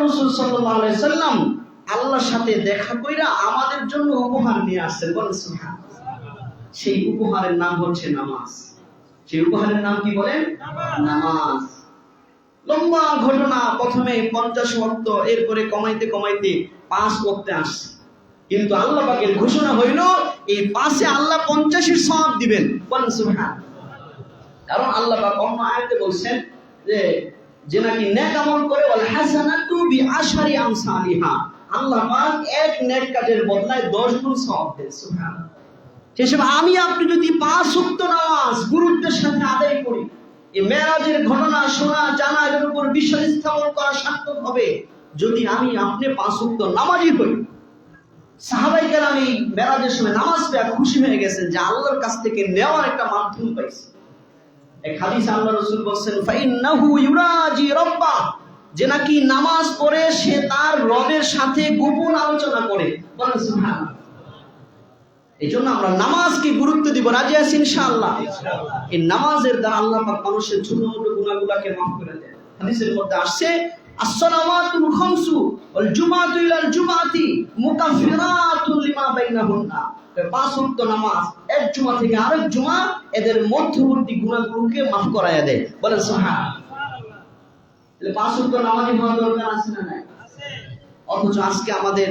রাসূল সাল্লাল্লাহু আলাইহি সাল্লাম আল্লাহর সাথে দেখা কইরা আমাদের জন্য উপহার নিয়ে আসছেন। বলেন সুবহানাল্লাহ। সেই উপহারের নাম হচ্ছে নামাজ। সেই উপহারের নাম কি বলেন? নামাজ। লম্বা ঘটনা, প্রথমে 50 ওয়াক্ত, এরপরে কমাইতে কমাইতে 5 ওয়াক্তে আসছে। কিন্তু আল্লাহ পাকের ঘোষণা হইল এই 5-এ আল্লাহ 50-এর সওয়াব দিবেন। বলেন সুবহানাল্লাহ। কারণ আল্লাহ পাক অন্য আয়াতে বলছেন যে নাকি নেক আমল করে ওয়াল হাসানাতু বিআশরি আমসালিহা, আল্লাহ পাক এক নেক কাজের বদলায় 10 গুণ সওয়াব দেন। সুবহানাল্লাহ। সেসব আমি আপনি যদি 5 ওয়াক্ত নামাজ গুরুত্বের সাথে আদায় করি, এই মেরাজের ঘটনা শোনা জানা, এর উপর বিশ্বাস স্থাপন করা সার্থক হবে যদি আমি আপনি 5 ওয়াক্ত নামাজি হই। সাহাবায়ে কেরাম এই মেরাজের সময় নামাজ পেয়ে খুশি হয়ে গেছেন যে আল্লাহর কাছ থেকে নেওয়ার একটা মাধ্যম পাইছে। এক হাদিসে আল্লাহ রাসূল বলেন ফাইন্নাহু ইউরাজি রাব্বা, যে নাকি নামাজ পড়ে সে তার রবের সাথে গোপন আলোচনা করে। বলেন সুবহানাল্লাহ। এইজন্য আমরা নামাজকে গুরুত্ব দিব। রাজি আছি ইনশাআল্লাহ? এই নামাজের দ্বারা আল্লাহ পাক মানুষের ছোট ছোট গুনাহগুলোকে মাফ করে দেন। হাদিসের মধ্যে আসছে as-salawatul khamsu wal jumu'atu ilal jumu'ati mukaffiratun lima bainahunna, 5 ওয়াক্ত নামাজ এক জুমা থেকে আরেক জুমা এদের মধ্যবর্তী গুনাহগুলোকে মাফ করায়া দেয়। বলেন সুবহানাল্লাহ। তাহলে 5 ওয়াক্ত নামাজি হওয়া দরকার আছে না নাই? আছে। অথচ আজকে আমাদের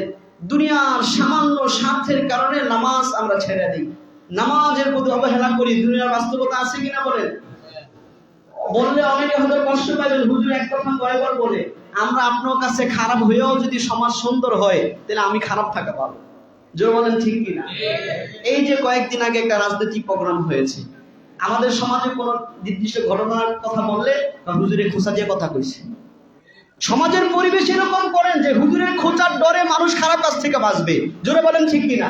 দুনিয়ার সামান্য স্বার্থের কারণে নামাজ আমরা ছেড়ে দিই, নামাজের প্রতি অবহেলা করি। দুনিয়ার বাস্তবতা আছে কিনা বলেন? বললে অনেকে হয়তো কষ্ট পাবেন, হুজুর এক কথা কয়বার বলে। আমরা আপনার কাছে খারাপ হয়েও যদি সমাজ সুন্দর হয় তাহলে আমি খারাপ থাকা পাবো। জোর বলেন ঠিক কিনা? এই যে কয়েকদিন আগে একটা রাজনৈতিক প্রোগ্রাম হয়েছে, আমাদের সমাজে কোনো নির্দিষ্ট ঘটনার কথা বললে হুজুরে খোঁচা দিয়ে কথা কইছে। সমাজের পরিবেশ এরকম করেন যে হুজুরের খোঁচার ডরে মানুষ খারাপ কাজ থেকে বাঁচবে। জোরে বলেন ঠিক কিনা?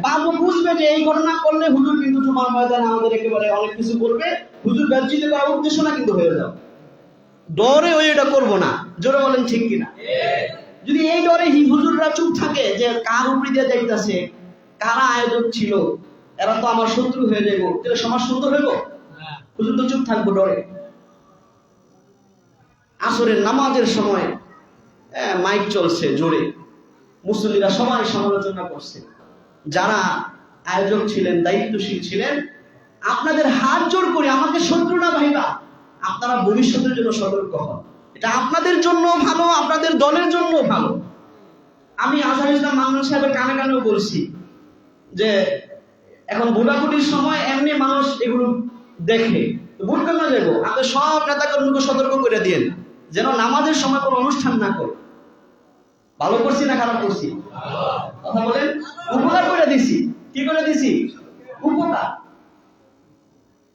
বাবু বুঝবে যে এই ঘটনা করলে হুজুর কিন্তু জুমার ময়দানে আমাদের একেবারে অনেক কিছু করবে, হুজুর ব্যর্জিত করার উদ্দেশ্য না কিন্তু হয়ে যাও, ডরে ওই এটা করবো না। জোরে বলেন ঠিক কিনা? যদি এই ডরে হুজুররা চুপ থাকে যে কার উপরি দিয়ে যাইতেছে, কারা আয়োজক ছিল, এরা তো আমার শত্রু হয়ে যাইব, তাহলে সমাজ সুন্দর হইব? হুজুর তো চুপ থাকবো ডরে। আসরের নামাজের সময় মাইক চলছে জোরে, মুসল্লিরা সবাই সমালোচনা করছে। যারা আয়োজক ছিলেন, দায়িত্বশীল ছিলেন, আপনাদের হাত জোর করে আমাকে শত্রু না ভাইবা, আপনারা ভবিষ্যতের জন্য সতর্ক হন। এটা আপনাদের জন্য ভালো, আপনাদের দলের জন্য ভালো। আমি আজহার ইসলাম মামুন সাহেবের কানে কানেও বলছি যে এখন ভোটাভুটির সময় এমনি মানুষ এগুলো দেখে, ভোট কেন যাবো, আপনি সব নেতাকর্মীকে সতর্ক করে দিয়েন যেন নামাজের সময় কোনো অনুষ্ঠান না করে। ভালো করছি না খারাপ করছি? কথা বলেন। উপকার করে দিছি। কি করে দিছি? উপকার।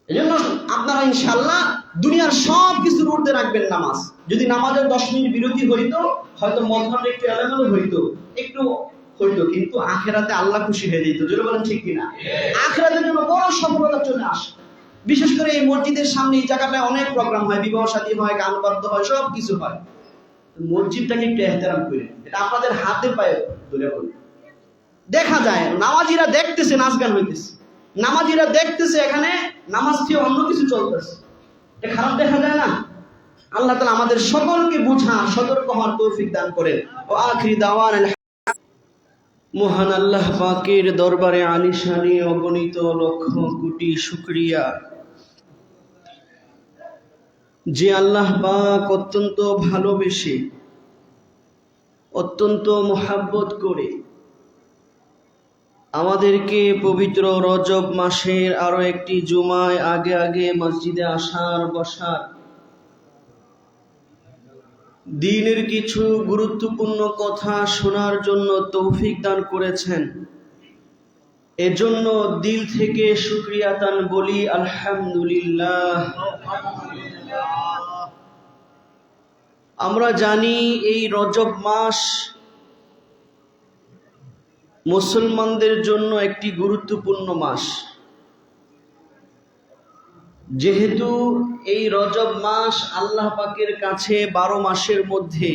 এজন্য আপনারা ইনশাআল্লাহ দুনিয়ার সব কিছুর ঊর্ধ্বে রাখবেন নামাজ। যদি নামাজের 10 মিনিট বিরতি হইতো, হয়তো মধ্যে একটু এলোমেলো হইতো, কিন্তু আখিরাতে আল্লাহ খুশি হয়ে যেত। জোরে বলেন ঠিক কিনা? আখিরাতের জন্য বড় সফলতা চলে আসে। বিশেষ করে এই মসজিদের সামনে এই জায়গাটায় অনেক প্রোগ্রাম হয়, বিবাহ শাদী হয়, গান বাদ্য হয়, সব কিছু হয়। মসজিদটাকে একটু এহতেরাম করে, এটা আপনাদের হাতে পায়ে ধরে বলে। দেখা যায় নামাজিরা দেখতেছে নাচ গান হইতেছে, নামাজিরা দেখতেছে এখানে নামাজ থেকে অন্য কিছু চলতেছে, এটা খারাপ দেখা যায় না? আল্লাহ তাআলা আমাদের সকলকে বুঝা সতর্ক হওয়ার তৌফিক দান করেন। ও আখিরি দাওয়ানা মহান আল্লাহ পাকের দরবারে আলিশানি অগণিত লক্ষ কোটি শুকরিয়া যে আল্লাহ পাক অত্যন্ত ভালোবেসে, অত্যন্ত মোহাব্বত করে আমাদেরকে পবিত্র রজব মাসের আরো একটি জুমায় আগে আগে মসজিদে আসার বসার, দ্বীনের কিছু গুরুত্বপূর্ণ কথা শোনার জন্য তৌফিক দান করেছেন। এজন্য দিল থেকে শুকরিয়া দান বলি আলহামদুলিল্লাহ। আমরা জানি এই রজব মাস মুসলমানদের জন্য একটি গুরুত্বপূর্ণ মাস। যেহেতু এই রজব মাস আল্লাহ পাকের কাছে 12 মাসের মধ্যে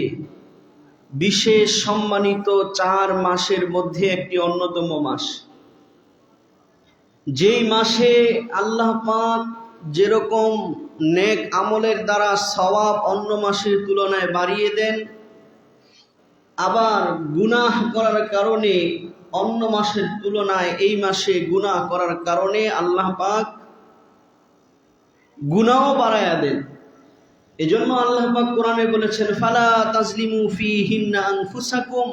বিশেষ সম্মানিত 4 মাসের মধ্যে একটি অন্যতম মাস, যেই মাসে আল্লাহ পাক যেরকম নেক আমলের দ্বারা সওয়াব অন্য মাসের তুলনায় বাড়িয়ে দেন, আবার গুনাহ করার কারণে অন্য মাসের তুলনায় এই মাসে গুনাহ করার কারণে আল্লাহ পাক গুনাহ বাড়ায়া দেন। এজন্য আল্লাহ পাক কোরআনে বলেছেন, ফালা তাজলিমু ফীহিন্না আনফুসাকুম,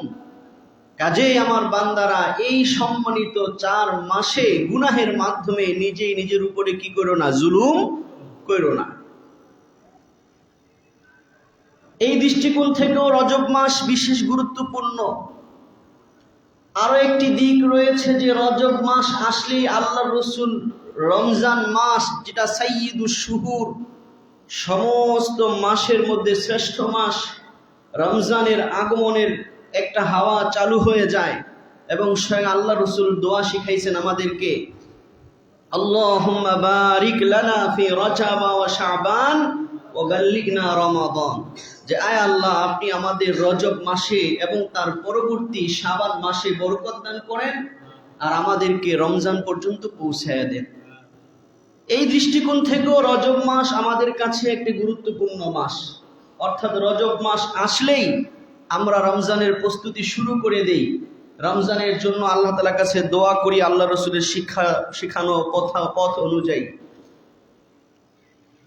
কাজেই আমার বান্দারা এই সম্মানিত 4 মাসে গুনাহের মাধ্যমে নিজেই নিজের উপরে কি করো না, জুলুম করো না। এই দৃষ্টিকোণ থেকেও রজব মাস বিশেষ গুরুত্বপূর্ণ। আরো একটি দিক রয়েছে যে রজব মাস আসলেই আল্লাহ রসুল রমজান মাস, যেটা সাইয়্যিদুশ শুহুর, সমস্ত মাসের মধ্যে শ্রেষ্ঠ মাস, রমজানের আগমনের একটা হাওয়া চালু হয়ে যায় এবং স্বয়ং আল্লাহ রসুল দোয়া শিখাইছেন আমাদেরকে, আল্লাহুম্মা বারিক লানা ফি রজব ওয়া শাবান ওয়া বাল্লিগনা রমাদান, যে আয় আল্লাহ আপনি আমাদের রজব মাসে এবং তার পরবর্তী শাবান মাসে বরকত দান করেন আর আমাদেরকে রমজান পর্যন্ত পৌঁছায় দেন। এই দৃষ্টিকোণ থেকেও রজব মাস আমাদের কাছে একটি গুরুত্বপূর্ণ মাস। অর্থাৎ রজব মাস আসলেই আমরা রমজানের প্রস্তুতি শুরু করে দেই, রমজানের জন্য আল্লাহ তাআলার কাছে দোয়া করি আল্লাহ রসুলের শিখানো পথ অনুযায়ী।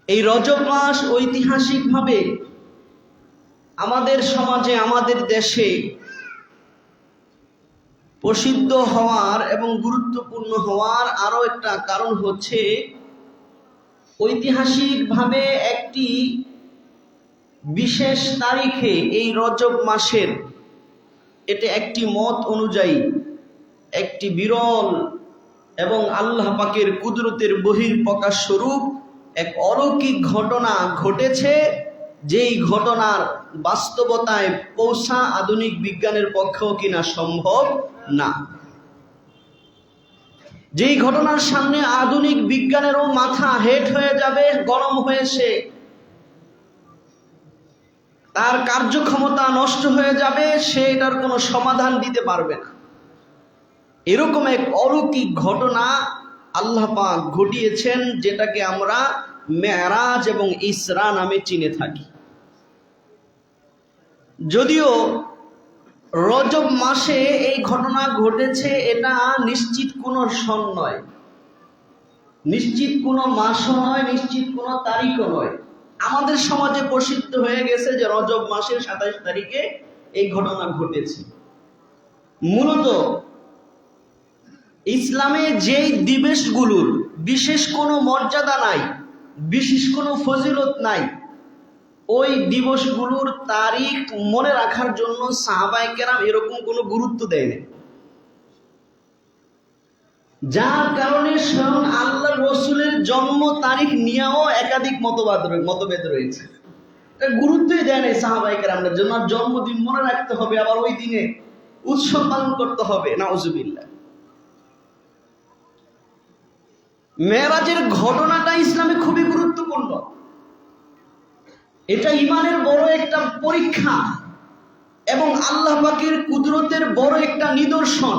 এই রজব মাস ঐতিহাসিকভাবে আমাদের সমাজে, আমাদের দেশে প্রসিদ্ধ হওয়ার এবং গুরুত্বপূর্ণ হওয়ার আরো একটা কারণ হচ্ছে, ঐতিহাসিকভাবে একটি বিশেষ তারিখে এই রজব মাসের, এটা একটি মত অনুযায়ী একটি বিরল এবং আল্লাহ পাকের কুদরতের বহিঃপ্রকাশ স্বরূপ এক অলৌকিক ঘটনা ঘটেছে, যেই ঘটনার বাস্তবতায় পৌঁছা আধুনিক বিজ্ঞানের পক্ষেও কিনা সম্ভব না। যেই ঘটনার সামনে আধুনিক বিজ্ঞানেরও মাথা হেট হয়ে যাবে, গরম হয়েছে, তার কার্যক্ষমতা নষ্ট হয়ে যাবে, সে এটার কোনো সমাধান দিতে পারবে না। এরকম এক অলৌকিক ঘটনা আল্লাহ পাক ঘটিয়েছেন, যেটাকে আমরা মেরাজ এবং ইসরা নামে চিনে থাকি। যদিও রজব মাসে এই ঘটনা ঘটেছে, এটা নিশ্চিত কোনো সন নয়, নিশ্চিত কোনো মাসও নয়, নিশ্চিত কোনো তারিখও নয়। আমাদের সমাজে প্রসিদ্ধ হয়ে গেছে যে রজব মাসের 27 তারিখে এই ঘটনা ঘটেছে। মূলত ইসলামে যেই দিবসগুলোর বিশেষ কোনো মর্যাদা নাই, বিশেষ কোনো ফজিলত নাই, ওই দিবসগুলোর তারিখ মনে রাখার জন্য সাহাবায়ে কেরাম এরকম কোনো গুরুত্ব দেয়নি, যার কারণে স্বয়ং আল্লাহ রসুলের জন্ম তারিখ নিয়েও একাধিক মতভেদ রয়েছে। গুরুত্বই দেয় নাই সাহাবায়ে কেরামদের জন্য, জন্মদিন মনে রাখতে হবে, আবার ওই দিনে উৎসব পালন করতে হবে, নাউজুবিল্লাহ। মেরাজের ঘটনাটা ইসলামে খুবই গুরুত্বপূর্ণ। এটা ঈমানের বড় একটা পরীক্ষা এবং আল্লাহ পাকের কুদরতের বড় একটা নিদর্শন।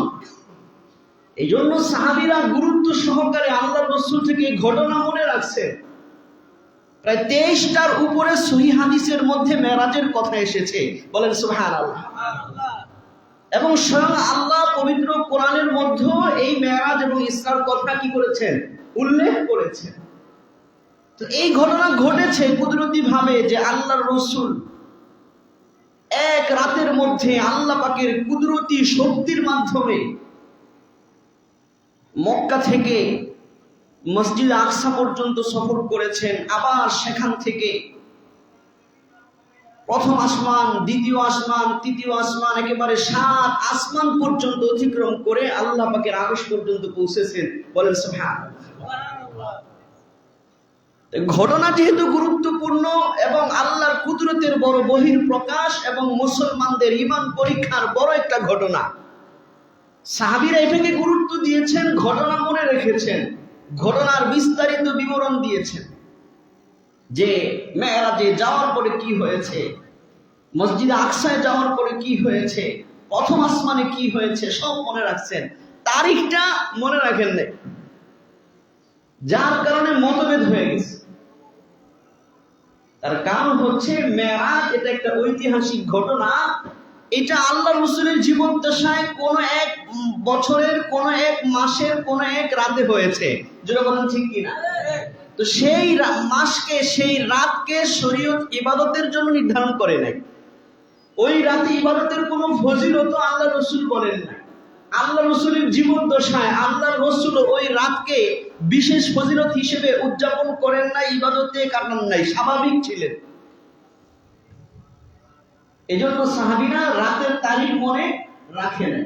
এই জন্য সাহাবীরা গুরুত্ব সহকারে আল্লাহ রাসূল থেকে এই ঘটনা মনে রাখছে। প্রায় 23টার উপরে সহিহ হাদিসের মধ্যে মেরাজের কথা এসেছে, বলেন সুবহানাল্লাহ। এবং স্বয়ং আল্লাহ পবিত্র কোরআনের মধ্যে এই মেরাজ এবং ইসরার কথা কি করেছেন, উল্লেখ করেছেন। তো এই ঘটনা ঘটেছে কুদরতি ভাবে যে আল্লাহর রাসূল এক রাতের মধ্যে আল্লাহ পাকের কুদরতি শক্তির মাধ্যমে মক্কা থেকে মসজিদ আকসা পর্যন্ত সফর করেছেন। আবার সেখান থেকে প্রথম আসমান, দ্বিতীয় আসমান, তৃতীয় আসমান, একেবারে 7 আসমান পর্যন্ত অতিক্রম করে আল্লাহ পাকের আরশ পর্যন্ত পৌঁছেছেন, বলেন সুবহানাল্লাহ। ঘটনা যেহেতু গুরুত্বপূর্ণ এবং আল্লাহর কুদরতের বড় বহিঃপ্রকাশ এবং মুসলমানদের ঈমান পরীক্ষার বড় একটা ঘটনা, সাহাবীরা এটাকে গুরুত্ব দিয়েছেন, ঘটনা মনে রেখেছেন, ঘটনার বিস্তারিত বিবরণ দিয়েছেন, যে মেরাজে যাওয়ার পরে কি হয়েছে, মসজিদে আকসায় যাওয়ার পরে কি হয়েছে, প্রথম আসমানে কি হয়েছে, সব মনে রাখছেন। তারিখটা মনে রাখেন না, যার কারণে মতভেদ হয়ে গেছে। তার কারণ হচ্ছে মেরাজ এটা একটা ঐতিহাসিক ঘটনা এটা আল্লাহ রসুলের জীবন দশায় কোন এক বছরের, কোন এক মাসের, কোন এক রাতে হয়েছে। যেটা বলেন ঠিক কিনা? তো সেই মাসকে, সেই রাতকে শরীয়ত ইবাদতের জন্য নির্ধারণ করে নাই। ওই রাতে ইবাদতের কোনো ফজিলত আল্লাহ রসুল বলেন না। আল্লাহ রসুলের জীবন দশায় আল্লাহ রসুল ওই রাতকে বিশেষ ফজিলত হিসেবে উদযাপন করেন নাই, ইবাদতে কাটান নাই, স্বাভাবিক ছিলেন। এজন্য সাহাবীরা রাতের তারিখ মনে রাখে না।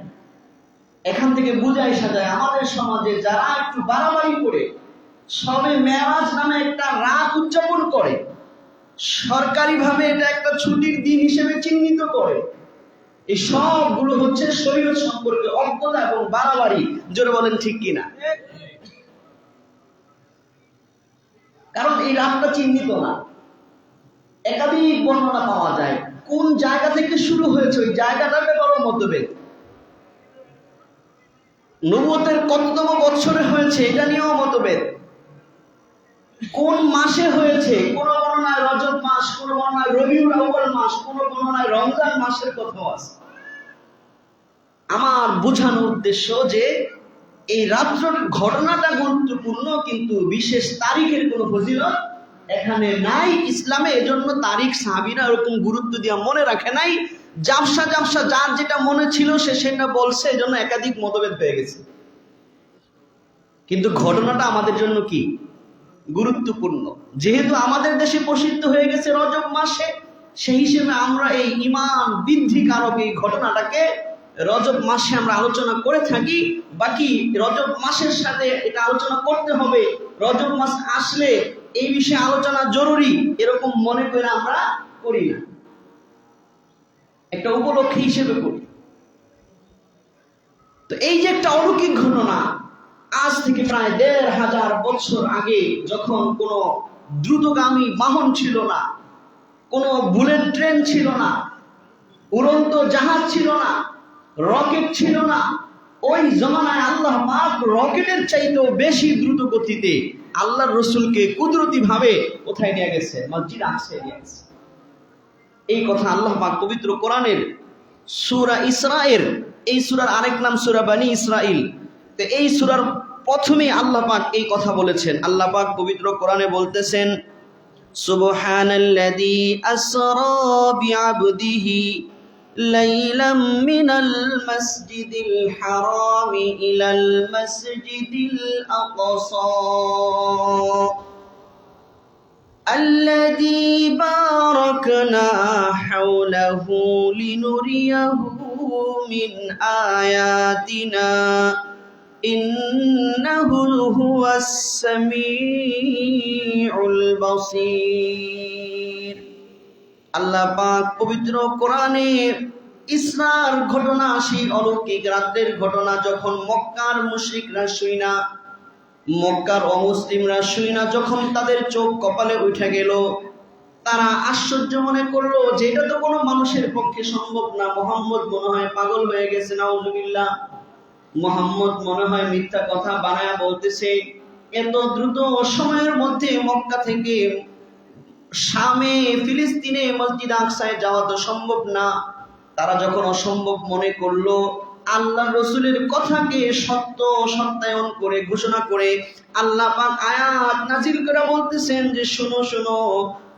এখান থেকে বুঝাই সাজায় আমাদের সমাজে যারা একটু বাড়াবাড়ি করে শবে মেরাজ নামে একটা রাত উদযাপন করে, সরকারিভাবে এটা একটা ছুটির দিন হিসেবে চিহ্নিত করে, এই সবগুলো হচ্ছে শরীয়ত সম্পর্কে অজ্ঞতা এবং বাড়াবাড়ি। জোরে বলেন ঠিক কিনা? কারণ এই রাতটা চিহ্নিত না। একাধিক বর্ণনা পাওয়া যায়, কোন জায়গা থেকে শুরু হয়েছে ওই জায়গাটার ব্যাপারেও মতভেদ। নবুয়তের কততম বৎসরে হয়েছে এটা নিয়েও মতভেদ। কোন মাসে হয়েছে, কোন বর্ণনায় রজব মাস, কোন বর্ণনায় রবিউল আউয়াল মাস, কোন বর্ণনায় রমজান মাসের কথাও আছে। আমার বোঝানোর উদ্দেশ্য যে এই রাত্রের ঘটনাটা গুরুত্বপূর্ণ, কিন্তু বিশেষ তারিখের কোনো ফজিলত এখানে নাই ইসলামে। এজন্য তারিখ সাহাবীরা এরকম গুরুত্ব দিয়ে মনে রাখে নাই। জাবসা যার যেটা মনে ছিল সে সেটা বলছে, এজন্য একাধিক মতভেদ হয়ে গেছে। কিন্তু ঘটনাটা আমাদের জন্য কি গুরুত্বপূর্ণ, যেহেতু আমাদের দেশে প্রসিদ্ধ হয়ে গেছে রজব মাসে, সেই হিসেবে আমরা এই ঈমান বৃদ্ধিকারক এই ঘটনাটাকে রজব মাসে আমরা আলোচনা করে থাকি। বাকি রজব মাসের সাথে এটা আলোচনা করতে হবে, রজব মাস আসলে এই বিষয়ে আলোচনা জরুরি, এরকম মনে করে আমরা করি না, একটা উপলক্ষে হিসেবে করি। তো এই যে একটা অলৌকিক ঘটনা, আজ থেকে প্রায় ১৫০০ বছর আগে, যখন কোনো দ্রুতগামী বাহন ছিল না, কোনো বুলেট ট্রেন ছিল না, উড়ন্ত জাহাজ ছিল না, রকেট ছিল না, ওই জমানায় আল্লাহ পাক রকেটের চাইতেও বেশি দ্রুত গতিতে আল্লাহর রসুলকে কুদরতি ভাবে কোথায় নিয়ে গেছে? মসজিদ আকসায় নিয়ে গেছে। এই কথা আল্লাহ পাক পবিত্র কোরআনের সূরা ইসরায়ের, এই সূরার আরেক নাম সূরা বনী ইসরাইল, তো এই সূরার প্রথমে আল্লাহ পাক এই কথা বলেছেন। আল্লাহ পাক পবিত্র কোরআনে বলতেছেন, সুবহানাল্লাযী আসরা বিআবদিহি লাইলাম মিনাল মাসজিদিল হারামি ইলাল মাসজিদিল আকসা আল্লাযী বারাকনা হাওলাহু লিনুরিয়াহু মিন আয়াতিনা ইন্নাহু হুয়াস সামিউল বাসীর। আল্লাহ পাক পবিত্র কোরআনে ইসরার ঘটনা, সেই অলৌকিক রাতের ঘটনা, যখন মক্কার মুশরিকরা শুইনা, মক্কার অমুসলিমরা শুইনা যখন তাদের চোখ কপালে উঠে গেল, তারা আশ্চর্য মনে করলো যে এটা তো কোনো মানুষের পক্ষে সম্ভব না। মুহাম্মদ মনে হয় পাগল হয়ে গেছে, নাউজুবিল্লাহ। মুহাম্মদ মনে হয় মিথ্যা কথা বানায়া বলতেছে। এত দ্রুত সময়ের মধ্যে মক্কা থেকে শামে, ফিলিস্তিনে মসজিদ আকসায় যাওয়া তো সম্ভব না। তারা যখন অসম্ভব মনে করলো, আল্লাহ রসুলের কথাকে সত্য সত্যায়ন করে ঘোষণা করে আল্লাহ পাক আয়াত নাজিল করে বলতেছেন যে শোনো শোনো,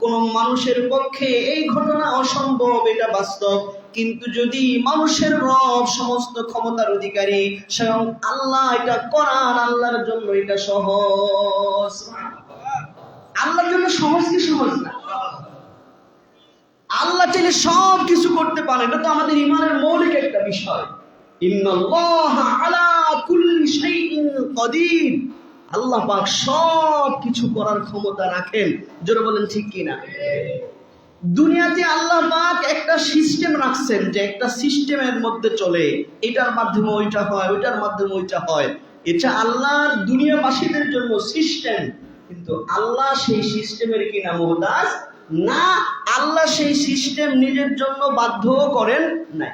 কোন মানুষের পক্ষে এই ঘটনা অসম্ভব, এটা বাস্তব। কিন্তু যদি মানুষের রব, সমস্ত ক্ষমতার অধিকারী স্বয়ং আল্লাহ এটা করান, আল্লাহর জন্য এটা সহজ। আল্লাহর জন্য সহজ কি সহজ না? আল্লাহ চাইলে সব কিছু করতে পারে, এটা তো আমাদের ঈমানের মৌলিক একটা বিষয়। ইন্নাল্লাহা আলা কুল্লি শাইইন কাদির। আল্লাহ পাক সব কিছু করার ক্ষমতা রাখেন। জোরে বলেন ঠিক কিনা? দুনিয়াতে আল্লাহ পাক একটা সিস্টেম রাখছেন, যে একটা সিস্টেমের মধ্যে চলে, এটার মাধ্যমে ওইটা হয়, ওইটার মাধ্যমে ওইটা হয়। এটা আল্লাহর দুনিয়াবাসীদের জন্য সিস্টেম, কিন্তু আল্লাহ সেই সিস্টেমের কিনা মুহতাজ না। আল্লাহ সেই সিস্টেম নিজের জন্য বাধ্য করেন নাই।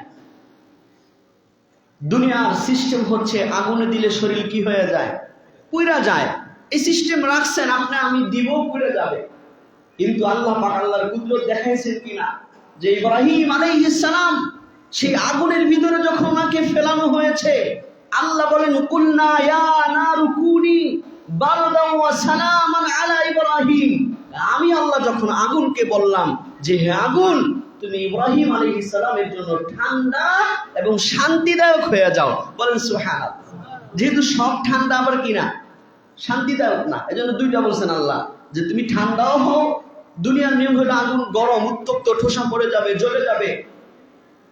দুনিয়ার সিস্টেম হচ্ছে আগুনে দিলে শরীর কি হয়ে যায়? পুড়ে যায়। এই সিস্টেম রাখছেন, আপনি আমি দিব, পুড়ে যাবে। কিন্তু আল্লাহ পাক আল্লাহর কুদরত দেখাইছেন কিনা, যে ইব্রাহিম আলাইহিস সালাম সেই আগুনের ভিতরে যখন ওনাকে ফেলানো হয়েছে, আল্লাহ বলেন কুলনা ইয়া নারু কুনি বারদান ওয়া সালামান আলা ইব্রাহিম। আমি আল্লাহ যখন আগুনকে বললাম যে হে আগুন, তুমি ইব্রাহিম আলাইহিস সালামের জন্য ঠান্ডা এবং শান্তিদায়ক হয়ে যাও। বলেন সুবহানাল্লাহ। যেহেতু সব ঠান্ডা আবার কি না, শান্তিদায়ক না, এজন্য দুইটা বলছেন আল্লাহ, যে তুমি ঠান্ডাও হও। দুনিয়ার নিয়ম হলো আগুন গরম, উত্তপ্ত, ঠোসা পড়ে যাবে, জ্বলে যাবে।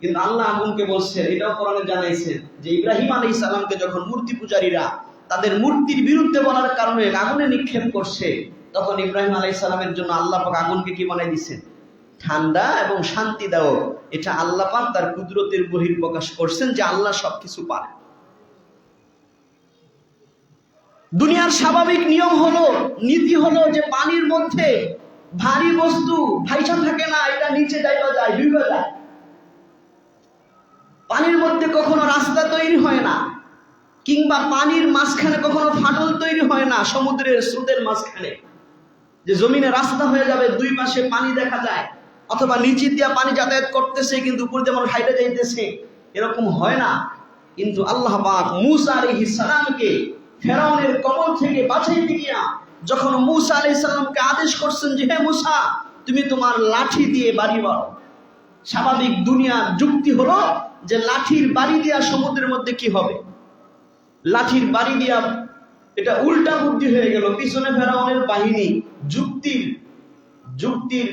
কিন্তু আল্লাহ আগুনকে বলছেন, এটাও কোরআনে জানাইছেন, যে ইব্রাহিম আলাইহিস সালামকে যখন মূর্তি পূজারীরা তাদের মূর্তির বিরুদ্ধে বলার কারণে আগুনে নিক্ষেপ করছে, তখন ইব্রাহিম আলাইহিস সালামের জন্য আল্লাহ পাক আগুনকে কি বানাই দিয়েছেন? ঠান্ডা এবং শান্তিদায়ক। এটা আল্লাহ পাক তার কুদরতের বহিঃপ্রকাশ করছেন যে আল্লাহ সবকিছু পারেন। দুনিয়ার স্বাভাবিক নিয়ম হলো, নীতি হলো যে পানির মধ্যে ভারী বস্তু ভাইসা থাকে না, এটা নিচে যাইবা যায়, ডুবে যায়। পানির মধ্যে কখনো রাস্তা তৈরি হয় না, কিংবা পানির মাঝখানে কখনো ফাটল তৈরি হয় না। সমুদ্রের স্রোতের মাঝখানে যে জমিনে রাস্তা হয়ে যাবে, দুই পাশে পানি দেখা যায়, অথবা নিচে দিয়া পানি যাতায়াত করতেছে কিন্তু উপর দিয়ে মানুষ হাইটে যাইতেছে, এরকম হয় না। কিন্তু আল্লাহ পাক মূসা আলাইহিস সালামকে ফেরাউনের কবল থেকে বাঁচাইতে গিয়া যখন মূসা আলাইহিস সালামকে আদেশ করছেন যে হে মূসা, তুমি তোমার লাঠি দিয়ে বাড়ি মারো। স্বাভাবিক দুনিয়ার যুক্তি হলো যে লাঠির বাড়ি দিয়া সমুদ্রের মধ্যে কি হবে? লাঠির বাড়ি দিয়া, এটা উল্টা বুদ্ধি হয়ে গেল। পিছনে ফেরাউনের বাহিনী। যুক্তির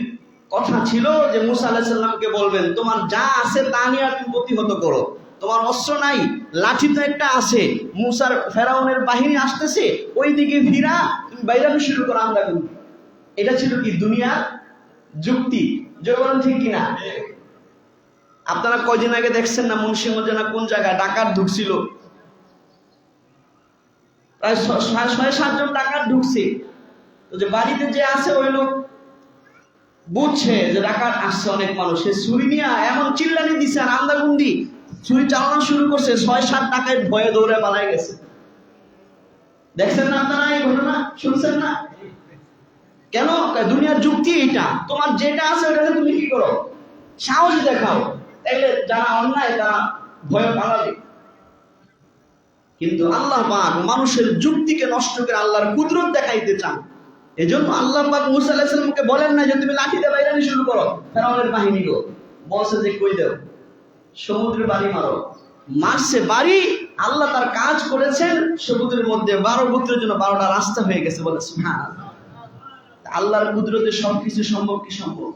কথা ছিল যে মূসা আলাইহিস সালামকে বলবেন তোমার যা আছে তা নিয়ে তুমি প্রতিহত করো, তোমার অস্ত্র নাই, লাঠি তো একটা আছে, মূসার ফেরাউনের বাহিনী আসতেছে, ওই দিকে ফিরা তুমি বাইরানো শুরু করো আমরা কিন্তু। এটা ছিল কি দুনিয়ার যুক্তি। জোর ঠিক কিনা? আপনারা কয়দিন আগে দেখছেন না মুন্সিগঞ্জে না কোন জায়গায় ডাকাত ঢুকছিল, প্রায় ৬-৭ জন ডাকাত ঢুকছে। তো যে বাড়িতে যে আছে ওই লোক বুঝছে যে ডাকাত আসছে, অনেক মানুষ, সে ছুরি নিয়ে এমন চিল্লানি দিছে আর আন্দাগুন্দি ছুরি চালানো শুরু করছে, ৬-৭ ডাকাত ভয়ে দৌড়ে পালাই গেছে। দেখছেন না আপনারা এই ঘটনা? শুনছেন না? কেন? দুনিয়ার যুক্তি এটা, তোমার যেটা আছে ওটাকে তুমি কি করো? সাহস দেখাও, তাইলে যারা অন্যায় তারা ভয়ে পালাবে। কিন্তু আল্লাহ পাক মানুষের যুক্তিকে নষ্ট করে আল্লাহর কুদরত দেখাইতে চান। এজন্য আল্লাহ পাক মূসা আলাইহিস সালামকে বলেন না যে তুমি লাঠি দিয়ে বাইরানি শুরু করো ফেরাউনের বাহিনীকে, বলছে যে কই দাও, সমুদ্রে বাড়ি মারো। মারছে বাড়ি, আল্লাহ তার কাজ করেছেন, সমুদ্রের মধ্যে 12 গোত্রের জন্য 12টা রাস্তা হয়ে গেছে। বলে সুবহানাল্লাহ। আল্লাহর কুদরতে সবকিছু সম্ভব কি সম্ভব?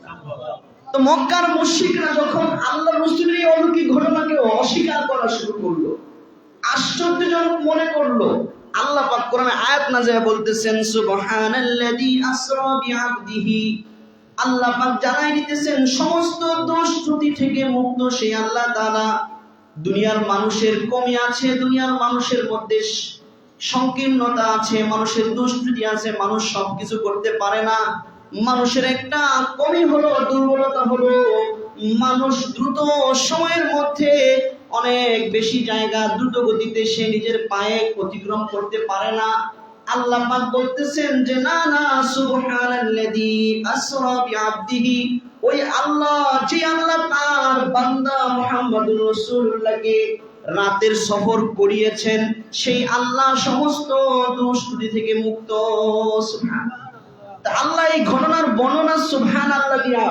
তো মক্কার মুশরিকরা যখন আল্লাহর রাসূলের এই অলৌকিক ঘটনাকে অস্বীকার করা শুরু করলো, আশ্চর্যজনক মনে করলো, আল্লাহ পাক কোরআনে আয়াত নাযিল বলতেছেন সুবহানাল্লাযী আসরা বিআবদিহি। আল্লাহ পাক জানাই দিতেছেন সমস্ত দোষ ত্রুটি থেকে মুক্ত সেই আল্লাহ তাআলা। দুনিয়ার মানুষের কমি আছে, দুনিয়ার মানুষের মধ্যে সংকীর্ণতা আছে, মানুষের দোষ ত্রুটি আছে, মানুষ সবকিছু করতে পারে না। মানুষের একটা কমি হলো, দুর্বলতা হলো, মানুষ দ্রুত সময়ের মধ্যে অনেক বেশি জায়গা দ্রুত গতিতে সে নিজের পায়ে অতিক্রম করতে পারে না। আল্লাহ পাক বলতেছেন যে না না, সুবহানাল্লাযী আসরা বিআবদিহি, ওই আল্লাহ, যে আল্লাহ তার বান্দা মুহাম্মদুর রাসূলুল্লাহকে রাতের সফর করিয়েছেন, সেই আল্লাহ সমস্ত দোষ ত্রুটি থেকে মুক্ত। সুবহানাল্লাহ। আল্লাহ এই ঘটনার বর্ণনা সুবহানাল্লাহ দিয়া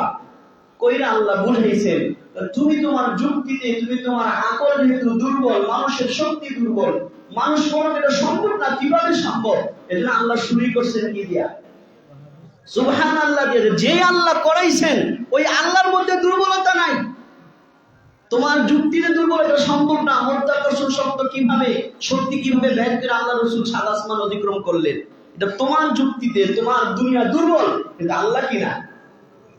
কইরা আল্লাহ বুঝাইছেন তুমি তোমার যুক্তিতে, তুমি তোমার আকল যেহেতু দুর্বল, মানুষের শক্তি দুর্বল, মানুষ কোনোদিন এটা সম্ভব না, কিভাবে সম্ভব? এজন্য আল্লাহ শুরু করছেন কি দিয়া? সুবহানাল্লাহ দিয়ে। যে আল্লাহ করাইছেন ওই আল্লাহর মধ্যে দুর্বলতা নাই। তোমার যুক্তিতে দুর্বলতা সম্ভব না। মধ্যাকর্ষণ শক্ত কিভাবে, শক্তি কিভাবে ভেদ করে আল্লাহ রাসূল সাত আসমান অতিক্রম করলেন, এটা তোমার যুক্তিতে, তোমার দুনিয়া দুর্বল, কিন্তু আল্লাহ কি না?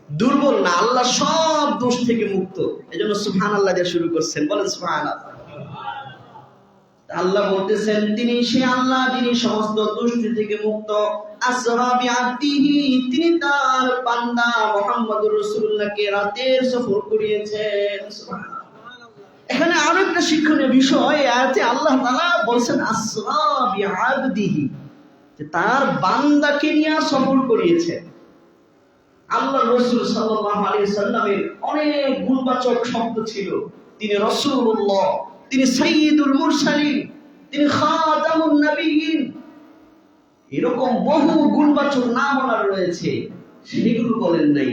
দুর্বল না, আল্লাহ সব দোষ থেকে মুক্ত। এজন্য সুবহানাল্লাহ দিয়ে শুরু করছেন। বলেন সুবহানাল্লাহ। আল্লাহ বলতেছেন তিনি সে আল্লাহ, যিনি সমস্ত দোষ থেকে মুক্ত। আসরা বিআবদিহি, তিনি তার বান্দা মুহাম্মদুর রাসূলুল্লাহকে রাতের সফর করিয়েছেন। সুবহানাল্লাহ। এখানে আরো একটা শিক্ষণীয় বিষয়, আয়াতে আল্লাহ তাআলা বলছেন আসরা বিআবদিহি, যে তার বান্দাকে নিয়ে সফর করিয়েছেন। আল্লাহ রাসূল সাল্লাল্লাহু আলাইহি সাল্লামের অনেক গুণবাচক শব্দ ছিল, তিনি রাসূলুল্লাহ, তিনি সাইয়্যিদুল মুরসালিন, তিনি খাতামুন নবিয়্যিন। এরকম বহু গুণবাচক নাম ওনার রয়েছে, সেগুলো বলেন নাই।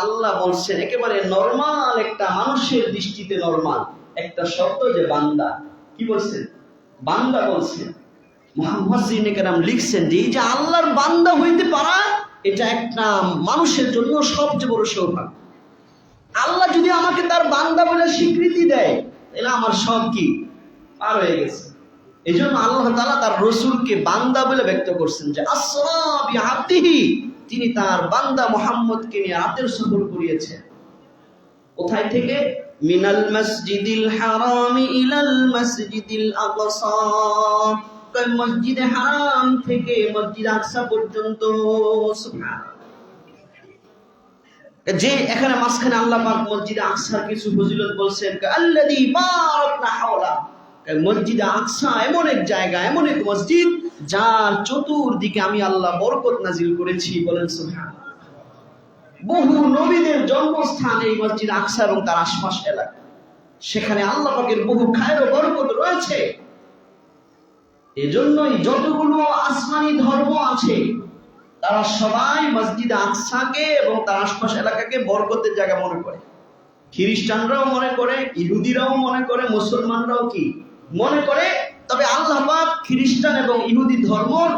আল্লাহ বলছেন একেবারে নরমাল একটা মানুষের দৃষ্টিতে নরমাল একটা শব্দ, যে বান্দা। কি বলছেন? বান্দা বলছেন। মুহাম্মদ কেরাম লিখছেন যে এই যে আল্লাহর বান্দা হইতে পারা, এটা একটা মানুষের জন্য সবচেয়ে বড় সৌভাগ্য। আল্লাহ যদি আমাকে তার বান্দা বলে স্বীকৃতি দেয়, তাহলে আমার সব কি পার হয়ে গেছে। এই জন্য আল্লাহ তাআলা তার রসুলকে বান্দা বলে ব্যক্ত করছেন যে আসরা বিআবদিহি, তিনি তার বান্দা মুহাম্মদকে নিয়ে রাতের সফর করিয়েছেন। কোথায় থেকে? মিনাল মসজিদিল হারাম ইলাল মসজিদিল আকসা, মসজিদে হারাম থেকে মসজিদ আকসা পর্যন্ত। সুবহানাল্লাহ। যে এখানে মাঝখানে আল্লাহ পাক মসজিদে আকসার কিছু ফজিলত বলছেন, আল্লাযী বারাকনা হাওলা। মসজিদে আকসা এমন এক জায়গা, এমন এক মসজিদ যার চতুর্দিকে আমি আল্লাহ বরকত নাজিল করেছি। বলেন সুবহানাল্লাহ। বহু নবীদের জন্মস্থান এই মসজিদ আকসা এবং তার আশপাশ এলাকা। সেখানে আল্লাহ পাকের বহু খায়ের ও বরকত রয়েছে। এজন্যই যতগুলো আসমানি ধর্ম আছে, তারা সবাই মসজিদ আকসাকে এবং তার আশপাশ এলাকাকে বরকতের জায়গা মনে করে। খ্রিস্টানরাও মনে করে, ইহুদিরাও মনে করে, মুসলমানরাও কি মনে করে। তবে আল্লাহ পাক খ্রিস্টান এবং ইহুদি ধর্মর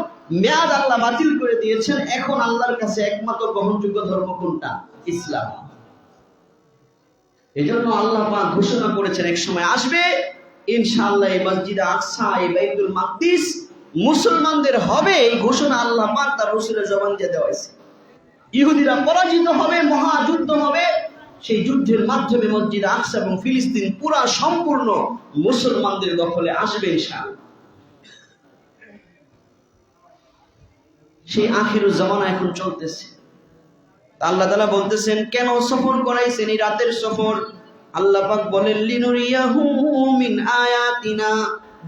মেয়াদ আল্লাহ বাতিল করে দিয়েছেন। এখন আল্লাহর কাছে একমাত্র গ্রহণযোগ্য ধর্ম কোনটা? ইসলাম। এজন্য আল্লাহ পাক ঘোষণা করেছেন এক সময় আসবে ইনশাআল্লাহ এই মসজিদ আকসা, এই বাইতুল মাকদিস মুসলমানদের হবে। এই ঘোষণা আল্লাহ পাক তার রাসূলের জবান দিয়ে দেওয়া হয়েছে। ইহুদিরা পরাজিত হবে, মহাযুদ্ধ হবে। সেই যুদ্ধের মাধ্যমে মসজিদ আকসা এবং ফিলিস্তিন পুরা সম্পূর্ণ মুসলমানদের দখলে আসবে ইনশাআল্লাহ। সেই আখিরুজ জামানা এখন চলতেছে। আল্লাহ তাআলা বলতেছেন কেন সফর করাইছেন এই রাতের সফর? আল্লাহ পাক বলেন লিনুরিয়াহু মিন আয়াতিনা,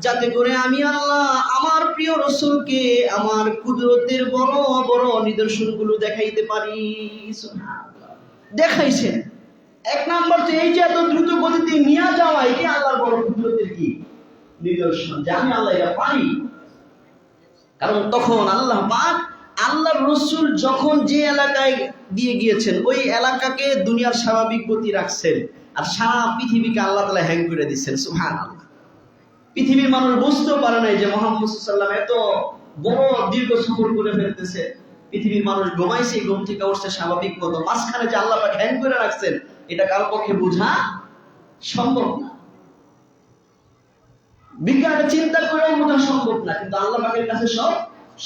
যাতে করে আমি আল্লাহ আমার প্রিয় রাসূলকে আমার কুদরতের বড় বড় নিদর্শনগুলো দেখাইতে পারি। সুবহানাল্লাহ। দেখাইছেন। এক নাম্বার তো এই যে এত দ্রুত গতিতে নিয়ে যাওয়া, এটি আল্লাহর বড় কুদরতের কি নিদর্শন, যে আমি আল্লাহ এটা পারি। কারণ তখন আল্লাহ পাক আল্লাহর রাসূল যখন যে এলাকায় দিয়ে গিয়েছেন, ওই এলাকাকে দুনিয়ার স্বাভাবিক গতি রাখছেন, আর সারা পৃথিবীকে আল্লাহ তাআলা হ্যাং করে দিচ্ছেন। সুবহানাল্লাহ। পৃথিবীর মানুষ বুঝতেও পারে নাই যে মুহাম্মদ সাল্লাল্লাহু আলাইহি ওয়াসাল্লাম এত বড় দীর্ঘ সফর করে ফেলতেছে। পৃথিবীর মানুষ ঘুমাইছে, ঘুম থেকে উঠছে স্বাভাবিক মতো। মাঝখানে যে আল্লাহ পাক হ্যাং করে রাখছেন, এটা কারো পক্ষে বোঝা সম্ভব না। বিজ্ঞানের চিন্তা করেও বোঝা সম্ভব না, কিন্তু আল্লাহ পাকের কাছে সব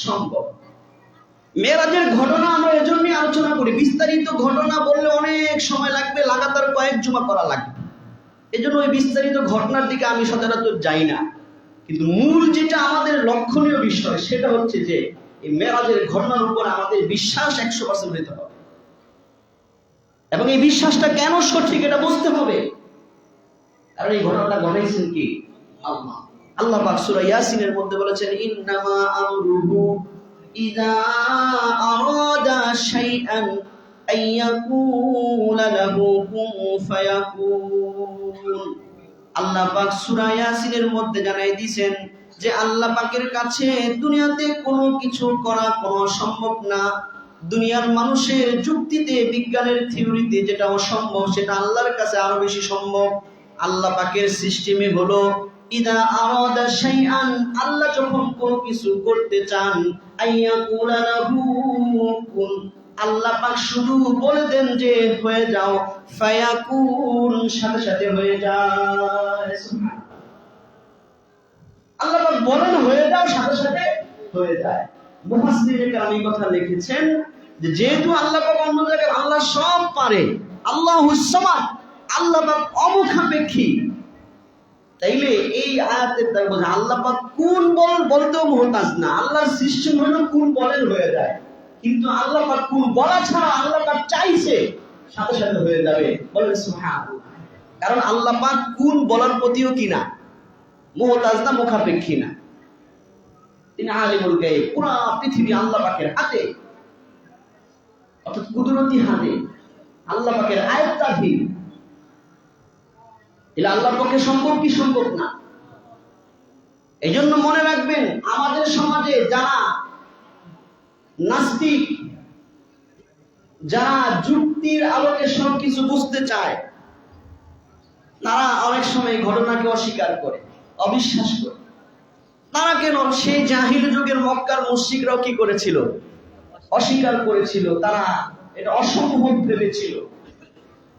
সম্ভব। মেরাজের ঘটনা আমরা এজন্যই আলোচনা করি। বিস্তারিত ঘটনা বললে অনেক সময় লাগবে, লাগাতার কয়েক জুমা করা লাগবে। এজন্য ওই বিস্তারিত ঘটনার দিকে আমি সচরাচর যাই না। কিন্তু মূল যেটা আমাদের লক্ষণীয় বিষয়, সেটা হচ্ছে যে এই মেরাজের ঘটনার উপর আমাদের বিশ্বাস 100% হতে হবে, এবং এই বিশ্বাসটা কেন সঠিক এটা বুঝতে হবে। কারণ এই ঘটনাটা ঘটাইছেন কি? আল্লাহ। আল্লাহ পাক সূরা ইয়াসিনের মধ্যে বলেছেন ইন্নামা আমরুহু ইযা আরাদা শাইআন আইয়াকুলা লাহু কুন ফায়াকুন। আল্লাহ পাক সূরা ইয়াসিনের মধ্যে জানাই দিয়েছেন যে আল্লাহ পাকের কাছে দুনিয়াতে কোনো কিছু করা কোনো সম্ভব না। দুনিয়ার মানুষের যুক্তিতে, বিজ্ঞানের থিওরিতে যেটা অসম্ভব, সেটা আল্লাহর কাছে আরো বেশি সম্ভব। আল্লাহ পাকের সিস্টেমে হলো ইদা আরাদা শাইআন, আল্লাহ যখন কোনো কিছু করতে চান, আইয়াকুলা লাহু কুন, আল্লাহ পাক শুধু বলে দেন যে হয়ে যাও, ফায়াকুন, সাথে সাথে হয়ে যায়। আল্লাহ পাক বলেন হয়ে যাও, সাথে সাথে হয়ে যায়। মুফাসসিরিনে কেরাম এই কথা লিখেছেন যে যেহেতু আল্লাহ পাক অন্য জায়গায় আল্লাহ সব পারে, আল্লাহুস সামাদ, আল্লাহ পাক অমুখাপেক্ষী, তাইলে এই আয়াতের দ্বারা বোঝা আল্লাহ পাক কোন বলতেও মুহতাজ না। আল্লাহর সিস্টেম হলো কোন বলেন হয়ে যায়, কিন্তু আল্লাহ পাক কোন বলা ছাড়া আল্লাহ পাক চাইছে সাথে সাথে হয়ে যাবে। বলেন সুবহানাল্লাহ। কারণ আল্লাহ পাক কোন বলার প্রতিও কি না মুহতাজ না, মুখাপেক্ষী না। তিনি আলিমুল গায়ব, পুরো পৃথিবী আল্লাহ পাকের হাতে, অর্থাৎ কুদরতি হাতে, আল্লাহ পাকের আয়াত্তাধীন। এটা আল্লাহর পক্ষে সম্ভব কি সম্ভব না? এই জন্য মনে রাখবেন, আমাদের সমাজে যারা নাস্তিক, যারা যুক্তির আলোকে সবকিছু বুঝতে চায়, তারা অনেক সময় ঘটনাকে অস্বীকার করে, অবিশ্বাস করে। তারা কেন? সেই জাহিল যুগের মক্কার মুশরিকরাও কি করেছিল? অস্বীকার করেছিল। তারা এটা অসম্ভব ভেবেছিল,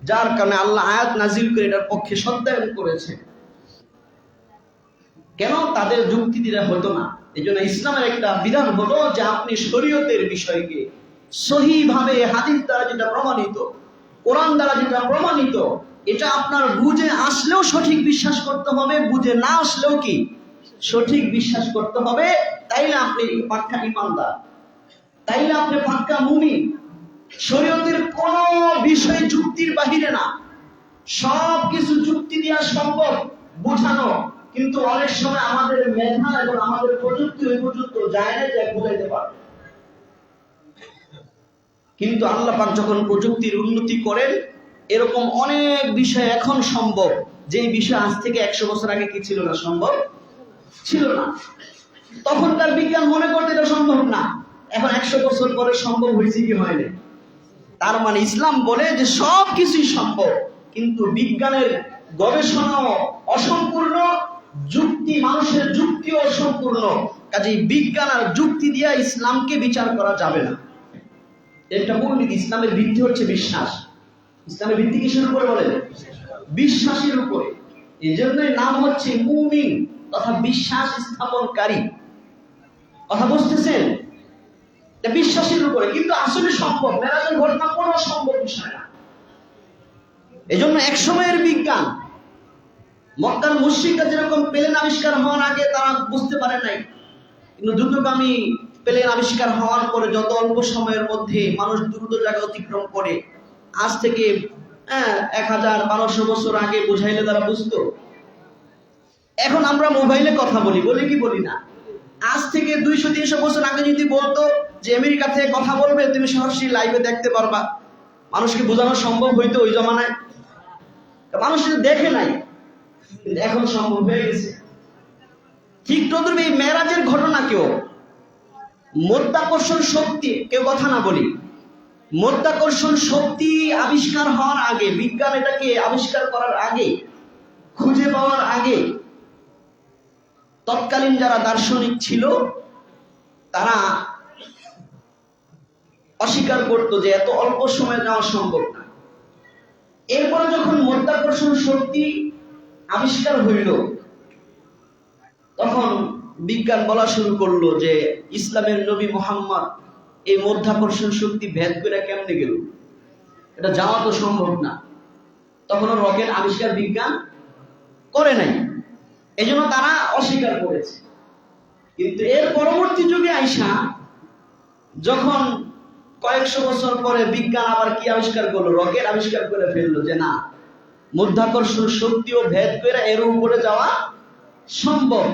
যার কারণে আল্লাহ আয়াত নাজিল করে এটার পক্ষে সত্যায়ন করেছে। কেন? তাদের যুক্তি দিলে হতো না। এই জন্য ইসলামের একটা বিধান হলো যে আপনি শরীয়তের বিষয়কে সহিভাবে, হাদিস দ্বারা যেটা প্রমাণিত, কোরআন দ্বারা যেটা প্রমাণিত, এটা আপনার বুঝে আসলেও সঠিক বিশ্বাস করতে হবে, বুঝে না আসলেও কি সঠিক বিশ্বাস করতে হবে। তাইলে আপনি পাক্কা ঈমানদার, তাইলে আপনি পাক্কা মুমিন। শরীয়তের কোন বিষয় যুক্তির বাহিরে না, সব কিছু যুক্তি দেওয়া সম্ভব, বোঝানো, কিন্তু অনেক সময় আমাদের মেধা এবং আমাদের প্রযুক্তি ওই পর্যন্ত যায় না যে বোঝাইতে পারে। কিন্তু আল্লাহ পাক যখন প্রযুক্তির উন্নতি করেন, এরকম অনেক বিষয় এখন সম্ভব, যে বিষয় আজ থেকে 100 বছর আগে কি ছিল না, সম্ভব ছিল না। তখনকার বিজ্ঞান মনে করতে এটা সম্ভব না, এখন 100 বছর পরে সম্ভব হয়েছে কি হয়নি। তার মানে ইসলাম বলে যে সব কিছুই সম্ভব, কিন্তু বিজ্ঞানের গবেষণাও অসম্পূর্ণ, যুক্তি, মানুষের যুক্তিও অসম্পূর্ণ। কাজেই বিজ্ঞান আর যুক্তি দিয়ে ইসলামকে বিচার করা যাবে না। এটা মূলনীতি। ইসলামের ভিত্তি হচ্ছে বিশ্বাস। ইসলামের ভিত্তি কিসের উপরে বলেন? বিশ্বাসের উপরে। এই জন্যই নাম হচ্ছে মুমিন তথা বিশ্বাস স্থাপনকারী। কথা বুঝতেছেন? বিশ্বাসের উপরে, কিন্তু আসলে সম্ভব। মেরাজের ঘটনা কোনো সম্ভব বিষয় না। এই জন্য এক সময়ের বিজ্ঞান, মক্কার মুশরিকরা যেরকম প্লেন আবিষ্কার হওয়ার আগে তারা বুঝতে পারে নাই, কিন্তু দ্রুতগামী প্লেন আবিষ্কার হওয়ার পরে যত অল্প সময়ের মধ্যে মানুষ দ্রুত জায়গা অতিক্রম করে, আজ থেকে 1000-1200 বছর আগে বুঝাইলে তারা বুঝতো। এখন আমরা মোবাইলে কথা বলি, বলি কি বলি না? আজ থেকে 200-300 বছর আগে যদি বলতো যে আমেরিকা থেকে কথা বলবে, তুমি সরাসরি লাইভে দেখতে পারবা, মানুষকে বোঝানো সম্ভব হইতো ওই জমানায়? মানুষ দেখে নাই, কিন্তু এখন সম্ভব হয়ে গেছে। ঠিক তদ্রুপ এই মেরাজের ঘটনাকেও মাধ্যাকর্ষণ শক্তি, কেউ কথা না বলি, মাধ্যাকর্ষণ শক্তি আবিষ্কার হওয়ার আগে, বিজ্ঞান এটাকে আবিষ্কার করার আগে, খুঁজে পাওয়ার আগে, তৎকালীন যারা দার্শনিক ছিল তারা অস্বীকার করত যে এত অল্প সময়ে যাওয়া সম্ভব না। এরপরে যখন মাধ্যাকর্ষণ শক্তি আবিষ্কার হইল, তখন বিজ্ঞান বলা শুরু করলো যে ইসলামের নবী মুহাম্মদ এই মাধ্যাকর্ষণ শক্তি ভেদ করে কেমনে গেল, এটা যাওয়া তো সম্ভব না। তখন রকেট আবিষ্কার বিজ্ঞান করে নাই, এই জন্য তারা অস্বীকার করেছে। কিন্তু এর পরবর্তী যুগে আইসা যখন কয়েকশো বছর পরে বিজ্ঞান আবার কি আবিষ্কার করলো, রকেট আবিষ্কার করে ফেললো যে না, মাধ্যাকর্ষণ শক্তিও ভেদ করে এর উপরে যাওয়া সম্ভব।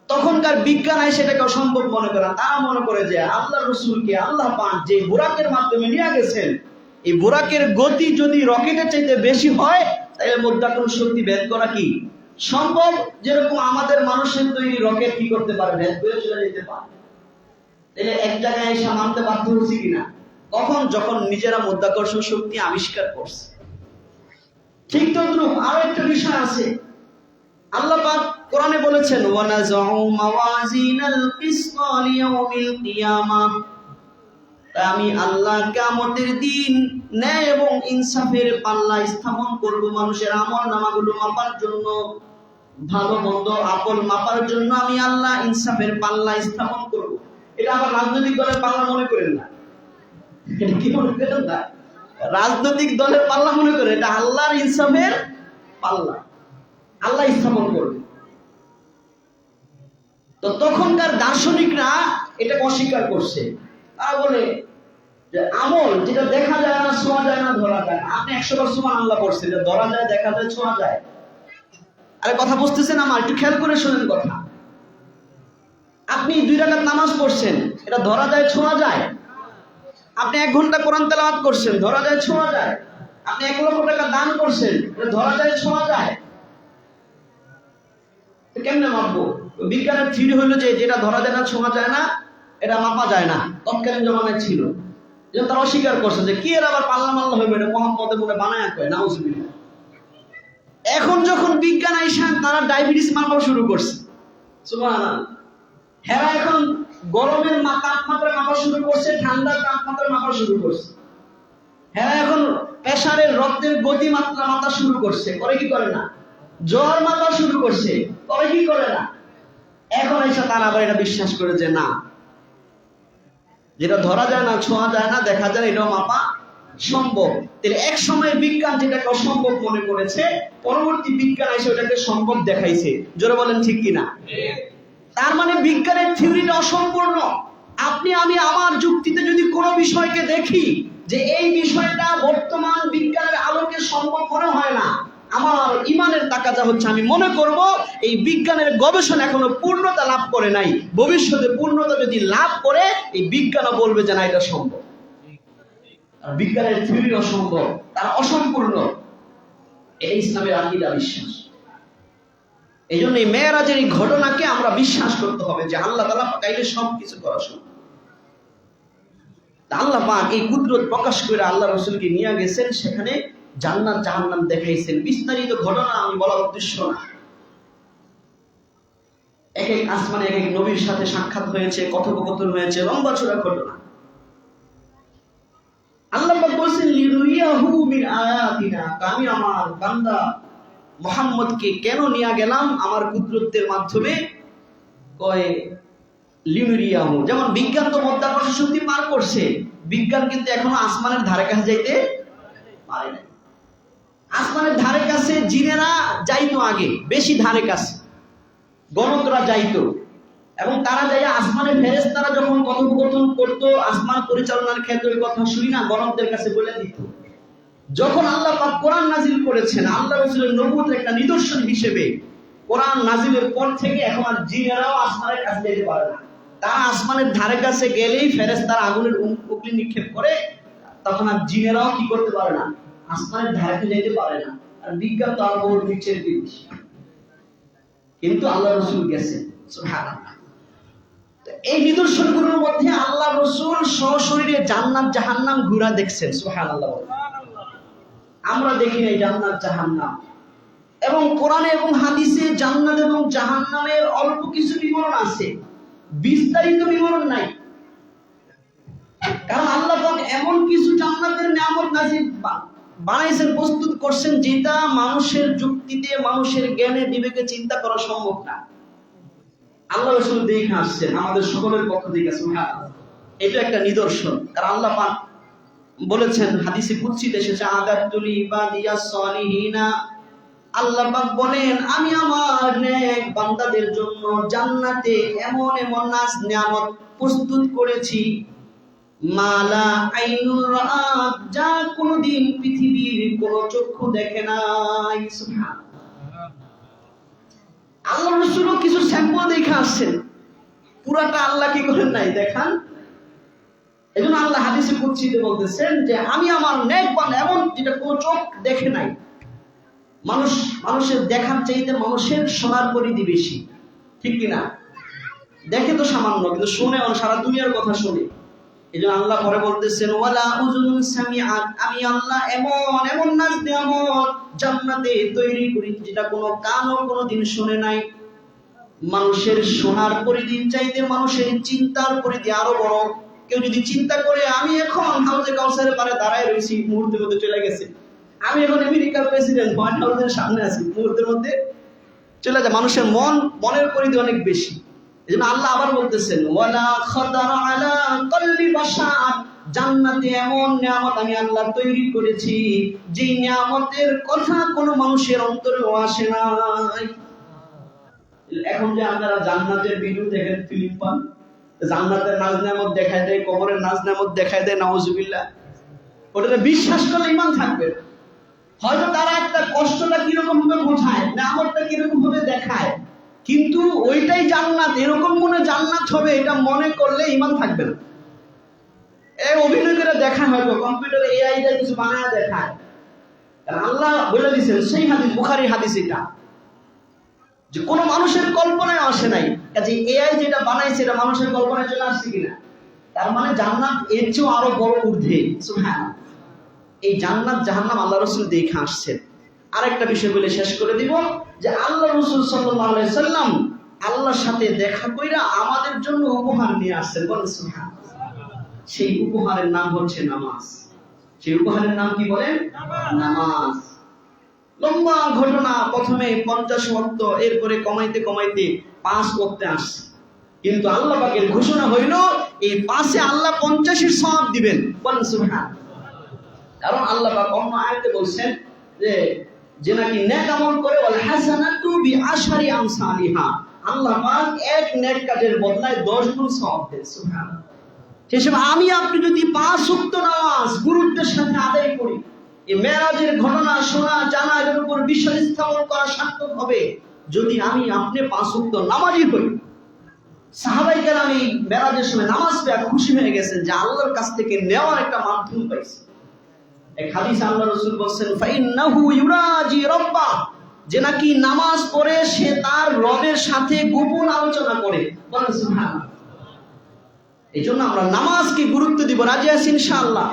তখনকার বিজ্ঞান সেটাকে অসম্ভব মনে করে। তারা মনে করে যে আল্লাহ রসুলকে আল্লাহ পাক যে বুরাকের মাধ্যমে নিয়ে গেছেন, এই বুরাকের গতি যদি রকেটের চাইতে বেশি হয়, তাহলে মাধ্যাকর্ষণ শক্তি ভেদ করা কি সম্ভব। যেরকম আমাদের মানুষের তৈরি রকেট কি করতে পারে, ভেদ করে চলে যেতে পারে। তাহলে এক জায়গায় এসে মানতে বাধ্য হচ্ছে কিনা? কখন? যখন নিজেরা মাধ্যাকর্ষণ শক্তি আবিষ্কার করছে। ঠিক তদ্রুপ আরো একটা বিষয় আছে। আল্লাহ পাক কোরআনে বলেছেন, ওয়ানাযাউ মাওয়াজিনাল কিসতা লিয়াউমিল কিয়ামাহ, আমি আল্লাহ কিয়ামতের দিন ন্যায় এবং ইনসাফের পাল্লা স্থাপন করব। মানুষের আমল নামাগুলো মাপার জন্য, ভালো মন্দ আপল মাপার জন্য আমি আল্লাহ ইনসাফের পাল্লা স্থাপন করব। এটা আবার রাজনৈতিক দলের পাল্লা মনে করেন না, এটা কি মনে করেন না? রাজনৈতিক দলের পাল্লা মনে করে, এটা আল্লাহর ইনসাফের পাল্লা, আল্লাহ স্থাপন করবে। তো তখনকার দার্শনিকরা এটা অস্বীকার করছে। তারা বলে যে আমল যেটা দেখা যায় না, ছোঁয়া যায় না, ধরা যায় না। আপনি 100 বার সুবহানাল্লাহ পড়ছেন, এটা ধরা যায়, দেখা যায়, ছোঁয়া যায়। আরে কথা বুঝতেছেন আমার? একটু খেয়াল করে শুনেন কথা। আপনি 2 রাকাত নামাজ পড়ছেন, এটা ধরা যায়, ছোঁয়া যায়। আপনি 1 ঘন্টা কোরআন তেলাওয়াত করছেন, ধরা যায়, ছোঁয়া যায়। আপনি 1 লক্ষ টাকা দান করছেন, এটা ধরা যায়, ছোঁয়া যায়। তো কেমনে মাপবো? বিজ্ঞানের থিওরি হলো যে যেটা ধরা যায় না, ছোঁয়া যায় না, এটা মাপা যায় না। তৎকালীন জমানায় ছিল, যে তারা অস্বীকার করছে যে কি এর আবার পাল্লা মাল্লা হইবে, এটা মোহাম্মদের মনে বানায় কয়, নাউজুবিল্লাহ। এখন যখন বিজ্ঞান আইসা তারা ডায়াবেটিস মাপা শুরু করছে, সুবহানাল্লাহ। হেরা এখন গরমের তাপমাত্রা মাপা শুরু করছে, ঠান্ডার তাপমাত্রা মাপা শুরু করছে। হ্যাঁ, এখন প্রেসারের রক্তের গতি মাত্রা মাপা শুরু করছে, করে কি করে না? জ্বর মাপা শুরু করছে, করে কি করে না? এখন এসে তারা আবার এটা বিশ্বাস করে যে না, যেটা ধরা যায় না, ছোঁয়া যায় না, দেখা যায়, এটাও মাপা সম্ভব। তাহলে এক সময় বিজ্ঞান যেটাকে অসম্ভব মনে করেছে, পরবর্তী বিজ্ঞান এসে ওটাকে সম্ভব দেখাইছে। জোরে বলেন ঠিক কিনা? তার মানে বিজ্ঞানের থিওরিটা অসম্পূর্ণ। আপনি আমি আমার যুক্তিতে যদি কোনো বিষয়কে দেখি যে এই বিষয়টা বর্তমান বিজ্ঞানের আলোকে সম্ভব মনে হয় না, আমার ইমানের তাকাজা হচ্ছে আমি মনে করব এই বিজ্ঞানের গবেষণা এখনো পূর্ণতা লাভ করে নাই। ভবিষ্যতে পূর্ণতা যদি লাভ করে, এই বিজ্ঞানও বলবে যে না, এটা সম্ভব। আর বিজ্ঞানের থিওরি অসম্ভব, তারা অসম্পূর্ণ। এটা ইসলামের আকীদা, বিশ্বাস। এই জন্য এই মেরাজের এই ঘটনাকে আমরা বিশ্বাস করতে হবে যে আল্লাহ তাআলা চাইলে সবকিছু করা সম্ভব। আল্লাহ পাক এই কুদরত প্রকাশ করে আল্লাহ রাসূলকে নিয়ে গেছেন, সেখানে জান্নাত জাহান্নাম দেখাইছেন। বিস্তারিত ঘটনা আমি বলার উদ্দেশ্য না। এক এক আসমানে এক এক নবীর সাথে সাক্ষাৎ হয়েছে, কথোপকথন হয়েছে, লম্বা চড়া ঘটনা। আল্লাহ পাক বলেছেন লিনুরিয়াহু মিন আয়াতিনা, আমি আমার বান্দা মুহাম্মদকে কেন নিয়ে গেলাম আমার কুদরতের মাধ্যমে? কয় লিনুরিয়াহু, যেমন বিজ্ঞান তো মধ্যাকর্ষণ শক্তি পার করছে, বিজ্ঞান কিন্তু এখনো আসমানের ধারে কাছে যাইতে পারে না। আসমানের ধারে কাছে জিনেরা যাইতো আগে, বেশি ধারে কাছে গণকরা যাইতো, এবং তারা যাইয়া আসমানের ফেরেশতারা যখন কথোপকথন করতো, আসমান পরিচালনার ক্ষেত্রে ওই কথা শুনি না, গণকদের কাছে বলে দিত। যখন আল্লাহ পাক কোরআন নাজিল করেছেন, আল্লাহ রাসূলের নবুয়তের একটা নিদর্শন হিসেবে কোরআন নাজিলের পর থেকে এখন আর জিনেরাও আসমানের কাছে যেতে পারে না। তারা আসমানের ধারে কাছে গেলেই ফেরেশতারা আগুনের উকলি নিক্ষেপ করে, তখন আর জিনেরাও কি করতে পারে না, আসমানের ধারে যেতে পারে না। আর বিজ্ঞান তো আরো বড় নিচের জিনিস, কিন্তু আল্লাহ রাসূল গেছেন, সুবহানাল্লাহ। এই নিদর্শনগুলোর মধ্যে আল্লাহ রাসূল সশরীরে জান্নাত জাহান্নাম ঘুরা দেখছেন, সুবহানাল্লাহ। আমরা দেখি নাই জান্নাত জাহান্নাম, এবং কোরআনে এবং হাদিসে জান্নাত এবং জাহান্নামের অল্প কিছু বিবরণ আছে, বিস্তারিত বিবরণ নাই। কারণ আল্লাহ পাক এমন কিছু জান্নাতের নিয়ামত নাজিল বানাইছেন, প্রস্তুত করছেন, যেটা মানুষের যুক্তিতে, মানুষের জ্ঞানে, বিবেকে চিন্তা করা সম্ভব না। আল্লাহ রাসূল দেখে আসছেন আমাদের সকলের পক্ষ থেকে, সুবহানাল্লাহ। এটা একটা নিদর্শন। কারণ আল্লাহ পাক বলেছেন, হাদিসে কুদসিতে এসেছে, আদাতুল ইবাদিয়াস সালিহিনা, আল্লাহ পাক বলেন আমি আমার নেক বান্দাদের জন্য জান্নাতে এমন এমন নাজ নিয়ামত প্রস্তুত করেছি, মালা আইনুর রাআত, যা কোনদিন পৃথিবীর কোন চক্ষু দেখে নাই, সুবহানাল্লাহ। আল্লাহ রাসূল কিছু স্যাম্পল দেখে আসছেন, পুরাটা আল্লাহ কি করেন নাই, দেখান। এজন্য আল্লাহ হাদিসে কুদসিতে বলতেছেন যে আমি আমার নেক বান্দা এমন যেটা কোন চোখ দেখে নাই। মানুষের দেখার চাইতে মানুষের শোনার পরিধি বেশি, ঠিক কিনা? দেখে তো সামান্য, কিন্তু শুনে সারা দুনিয়ার কথা শুনে। এজন্য আল্লাহ পরে বলতেছেন, ওয়ালা উযুনুন সামিআত, আমি আল্লাহ এমন এমন নাজ নিয়ামত জান্নাতে তৈরি করি যেটা কোনো কানও কোনোদিন শুনে নাই। মানুষের শোনার পরিধি চাইতে মানুষের চিন্তার পরিধি আরো বড়। কেউ যদি চিন্তা করে আমি এখন হাউজে কাউসারের পারে দাঁড়ায় রয়েছি, মুহূর্তের মধ্যে চলে গেছে, আমি এখন আমেরিকার প্রেসিডেন্ট, হোয়াইট হাউসের সামনে আছি, মুহূর্তের মধ্যে চলে যায়। মানুষের মনের পরিধি অনেক বেশি। এজন্য আল্লাহ আবার বলতেছেন, ওয়ালা খাতারা আলা কলবি বাশার, জান্নাতে এমন নিয়ামত আমি আল্লাহ তৈরি করেছি যে নিয়ামতের কথা কোনো মানুষের অন্তরেও আসে নাই। এখন যে আপনারা জান্নাতের ভিডিও দেখেন, ফিল্ম পান, জান্নাতের নাজ নিয়ামত দেখায় দেয়, কবরের নাজ নিয়ামত দেখায় দেয়, নাউজুবিল্লাহ। ওটাতে বিশ্বাস করলে ঈমান থাকবে। হয়তো তারা একটা কষ্টটা কিরকম ভাবে বোঝায়, নিয়ামতটা কিরকম ভাবে দেখায়, কিন্তু ওইটাই জান্নাত, এরকম মনে জান্নাত হবে এটা মনে করলে ঈমান থাকবে না। এই অভিনয় করে দেখায়, হয়তো কম্পিউটারে এআই দিয়ে কিছু বানায় দেখায়। আল্লাহ বলে দিয়েছেন, সেই হাদিস বুখারীর হাদিস এটা, যে কোনো মানুষের কল্পনায় আসে নাই। কাজে এআই যেটা বানাইছে এটা মানুষের কল্পনায় চলে আসছে কিনা? তার মানে জান্নাত এর চেয়েও আরো বড় ঊর্ধ্বে। সুবহানাল্লাহ। এই জান্নাত জাহান্নাম আল্লাহ রাসূল দেখে আসছেন। আরেকটা বিষয় বলে শেষ করে দিব যে আল্লাহ রাসূল সাল্লাল্লাহু আলাইহি সাল্লাম আল্লাহর সাথে দেখা কইরা আমাদের জন্য উপহার নিয়ে আসছেন। বলেন সুবহানাল্লাহ। সেই উপহারের নাম হচ্ছে নামাজ। সেই উপহারের নাম কি বলেন? নামাজ। লম্বা ঘটনা, প্রথমে 50 ওয়াক্ত, এরপরে কমাইতে কমাইতে 5 ওয়াক্তে আসছে। কিন্তু আল্লাহ পাকের ঘোষণা হইল এই 5-এ আল্লাহ 50-এর সওয়াব দিবেন। বলেন সুবহানাল্লাহ। কারণ আল্লাহ পাক অন্য আয়াতে বলছেন যে নাকি নেক আমল করে ওয়াল হাসানাতু বিআশরি আমসালিহা, আল্লাহ পাক এক নেক কাজের বদলায় 10 গুণ সওয়াব দেন। সুবহানাল্লাহ। সেসব আমি আপনি যদি 5 ওয়াক্ত নামাজ গুরুত্বের সাথে আদায় করি, এই মেরাজের ঘটনা শোনা জানা এর উপর বিশ্বাস স্থাপন করা সার্থক হবে যদি আমি আপনি 5 ওয়াক্ত নামাজি হই। সাহাবায়ে কেরাম এই মেরাজের সময় নামাজ পেয়ে খুশি হয়ে গেছেন যে আল্লাহর কাছ থেকে নেওয়ার একটা মাধ্যম পাইছে। এক হাদিসে আল্লাহ রাসূল বলেন ফাইন্নাহু ইউরাজি রাব্বা, যে নাকি নামাজ পড়ে সে তার রবের সাথে গোপন আলোচনা করে। বলেন সুবহানাল্লাহ। এইজন্য আমরা নামাজকে গুরুত্ব দিব। রাজি আছি ইনশাআল্লাহ?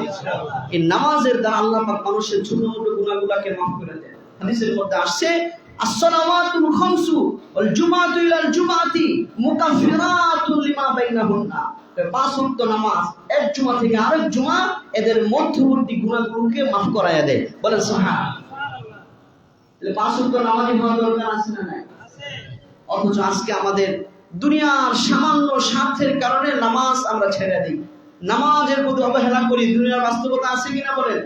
এই নামাজের দ্বারা আল্লাহ পাক মানুষের ছোট ছোট গুনাহগুলোকে maaf করে দেন। হাদিসের মধ্যে আসছে as-salawatul khamsu wal jumu'atu ilal jumu'ati mukaffiratun lima bainahunna, 5 ওয়াক্ত নামাজ এক জুমা থেকে আরেক জুমা এদের মধ্যবর্তী গুনাহগুলোকে maaf করায়া দেয়। বলেন সুবহানাল্লাহ। তাহলে 5 ওয়াক্ত নামাজি হওয়া দরকার আছে না নাই? আছে। অথচ আজকে আমাদের দুনিয়ার সামান্য স্বার্থের কারণে নামাজ আমরা ছেড়ে দিই, নামাজের প্রতি অবহেলা করি। দুনিয়ার বাস্তবতা আছে কিনা বলেন?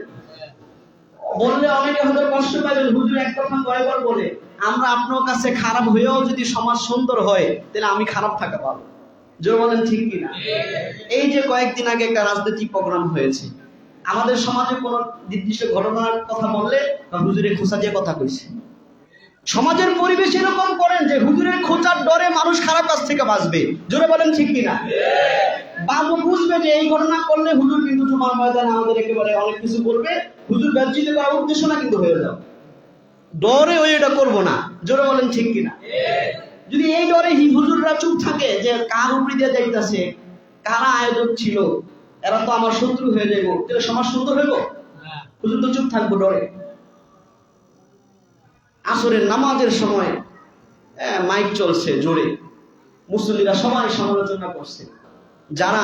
বললে অনেকে হয়তো কষ্ট পাবেন, হুজুর এক কথা কয়বার বলে। আমরা আপনার কাছে খারাপ হয়েও যদি সমাজ সুন্দর হয় তাহলে আমি খারাপ থাকা পাবো। জোর বলেন ঠিক কিনা? এই যে কয়েকদিন আগে একটা রাজনৈতিক প্রোগ্রাম হয়েছে, আমাদের সমাজে কোন নির্দিষ্ট ঘটনার কথা বললে হুজুরের খোঁচা দিয়ে কথা কইছে। সমাজের পরিবেশ এরকম করেন যে হুজুরের খোঁচার ডরে মানুষ খারাপ কাজ থেকে বাঁচবে। জোরে বলেন ঠিক কিনা? বাবু বুঝবে যে এই ঘটনা করলে হুজুর কিন্তু জুমার ময়দানে আমাদের একেবারে অনেক কিছু করবে, হুজুর ব্যর্থিত করার উদ্দেশ্য না কিন্তু হয়ে যাও, ডরে ওই এটা করবো না। জোরে বলেন ঠিক কিনা? যদি এই ডরে হুজুররা চুপ থাকে যে কার উপরি দিয়ে যাইতেছে, কারা আয়োজক ছিল, এরা তো আমার শত্রু হয়ে যাইব, তাহলে সমাজ সুন্দর হইব? হুজুর তো চুপ থাকবো ডরে। আসরের নামাজের সময় মাইক চলছে জোরে, মুসল্লিরা সবাই সমালোচনা করছে। যারা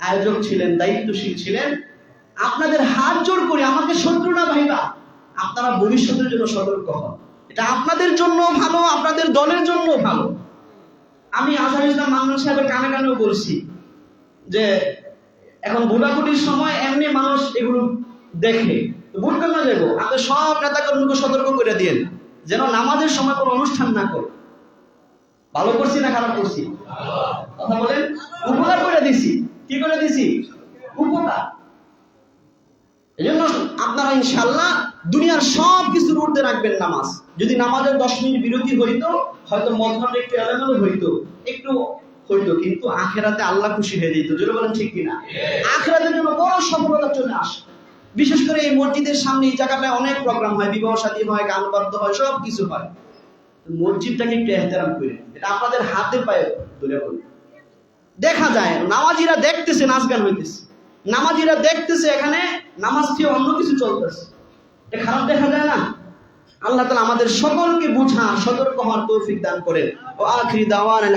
আয়োজক ছিলেন, দায়িত্বশীল ছিলেন, আপনাদের হাত জোর করে আমাকে শত্রু না ভাইবা, আপনারা ভবিষ্যতের জন্য সতর্ক হন। এটা আপনাদের জন্য ভালো, আপনাদের দলের জন্য ভালো। আমি আজহার ইসলাম মামুন সাহেবের কানে কানেও বলছি যে এখন ভোটাভুটির সময় এমনি মানুষ এগুলো দেখে, ভোট কেন যাবো, আপনি সব নেতাকর্মীকে সতর্ক করে দিয়েন যেন নামাজের সময় কোনো অনুষ্ঠান না করে। ভালো করছি না খারাপ করছি? কথা বলেন। উপকার করে দিছি। কি করে দিছি? উপকার। এজন্য আপনারা ইনশাআল্লাহ দুনিয়ার সব কিছুর ঊর্ধ্বে রাখবেন নামাজ। যদি নামাজের 10 মিনিট বিরতি হইতো, হয়তো মধ্যখানে একটু এলোমেলো হইতো, একটু হইতো, কিন্তু আখিরাতে আল্লাহ খুশি হয়ে যেত। জোরে বলেন ঠিক কিনা? আখিরাতের জন্য বড় সফলতা চলে আসে। বিশেষ করে এই মসজিদের সামনে এই জায়গাটায় অনেক প্রোগ্রাম হয়, বিবাহ শাদী হয়, গান বাদ্য হয়, সব কিছু হয়। মসজিদটাকে একটু এহতেরাম করেন, এটা আপনাদের হাতে পায়ে ধরে বলি। দেখা যায় নামাজিরা দেখতেছে নাচ গান হইতেছে, নামাজিরা দেখতেছে এখানে নামাজ থেকে অন্য কিছু চলতেছে, এটা খারাপ দেখা যায় না? আল্লাহ তাআলা আমাদের সকলকে বুঝার, সতর্ক হওয়ার তৌফিক দান করেন। ও আখিরি দাওয়ানা